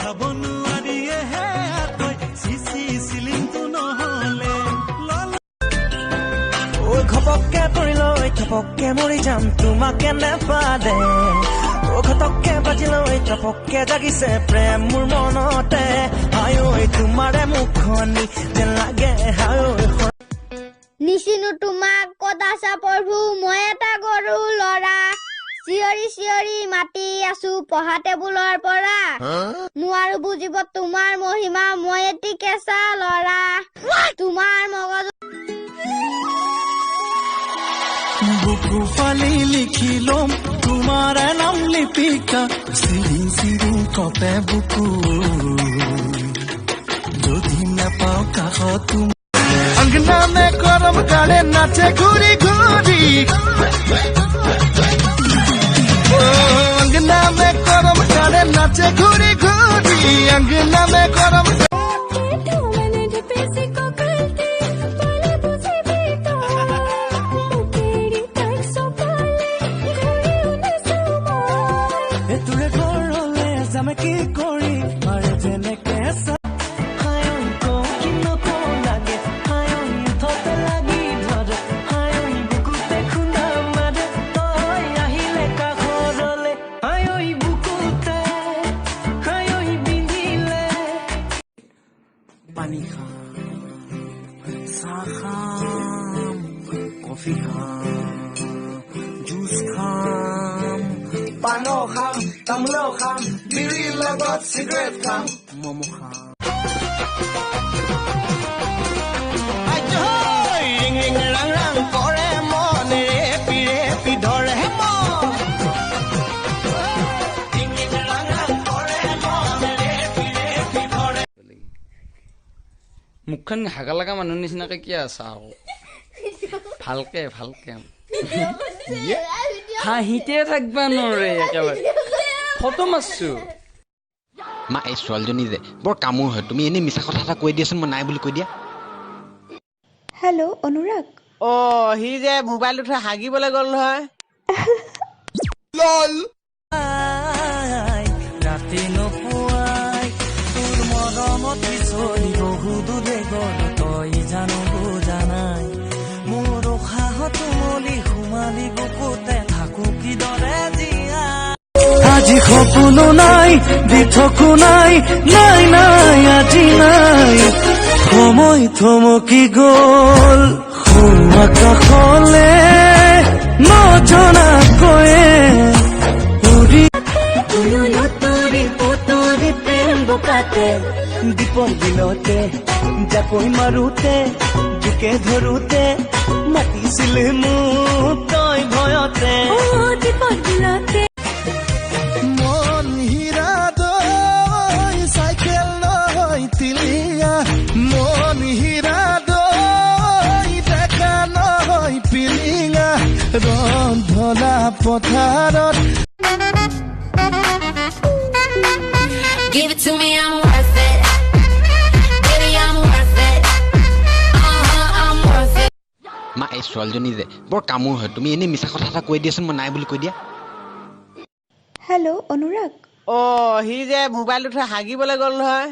খাব নোৱাৰিয়ে হে আকৈ চিচি চিলিংটো নহলে ঐ ঘপককে পৰিলৈ থপককে মৰি যাম তোমাকে নেপালে ঐ ঘটককে বাজিলৈ টপককে জাগিছে প্ৰেম মোৰ মনতে হাই ঐ তোমাৰে মুখনি যেন লাগে হাই ঐ নিচিনো তোমাক কথা চাপৰভু মই এটা গৰু লৰা চিঞৰি চিঞৰি মাতি আছো পঢ়া টেবুলৰ পৰা নোৱাৰো বুজিব তোমাৰ মহিমা মই এটি কেঁচা লৰা তোমাৰ মগজ বুকু ফালি লিখি লম তোমাৰ নাম লিপিকা চিৰি চিৰি কপে বুকু যদি নাপাও কাষত তুমি अंगना में करम गाड़े नाचे घूरी घूरी अंगना में करम गाड़े नाचे घूरी घूरी अंगना में करम तुरे करले जामे की करी मारे जेने कैसा पानी खाम चाह खाम कॉफी खाम जूस खाम पानो खाम तमलो खाम बीड़ी लगत सिगरेट खाम मोमो खाम মুখখন হাগা লাগা মানুহ নিচিনাকে কি আছা ভালকে ভালকে হাঁহিতে থাকবা নৰে একেবাৰে ফটো মাৰছো মা এই ছোৱালীজনী যে বৰ কামোৰ হয় তুমি এনে মিছা কথা এটা কৈ দিয়াচোন মই নাই বুলি কৈ দিয়া হেল্ল' অনুৰাগ হি যে মোবাইল উঠা হাগিবলৈ গ'ল নহয় ৰাতি নোপোৱাই তোৰ মৰমত পিছলি বহু দূৰে গ'ল তই জানো বুজানাই মোৰ উশাহত মলি সোমালি বুকুতে থাকো কিদৰে জীয়া আজি সপোনো নাই দিঠকো নাই নাই নাই আজি নাই সময় থমকি গ'ল আকাশলে নজনাকৈয়ে উৰি পুতৰি প্ৰেম বোকাতে দীপৰ বিলতে জাকৈ মাৰোতে জোকে ধৰোতে মাতিছিলে মোক তই ভয়তে দীপৰ বিলতে মন হীৰা দৈ চাইকেল নহয় তিলিয়া মন হীৰা দৈ দেখা নহয় পিলিঙা ৰন্ধলা পথাৰত Give it to me, I'm worth it. Baby, I'm worth it. I'm worth it. মা এই ছোৱালীজনী যে বৰ কামোৰ হয় তুমি এনে মিছা কথা এটা কৈ দিয়াচোন মই নাই বুলি কৈ দিয়া হেল্ল' অনুৰাগ হি যে মোবাইল উঠা হাগিবলৈ গ'ল নহয়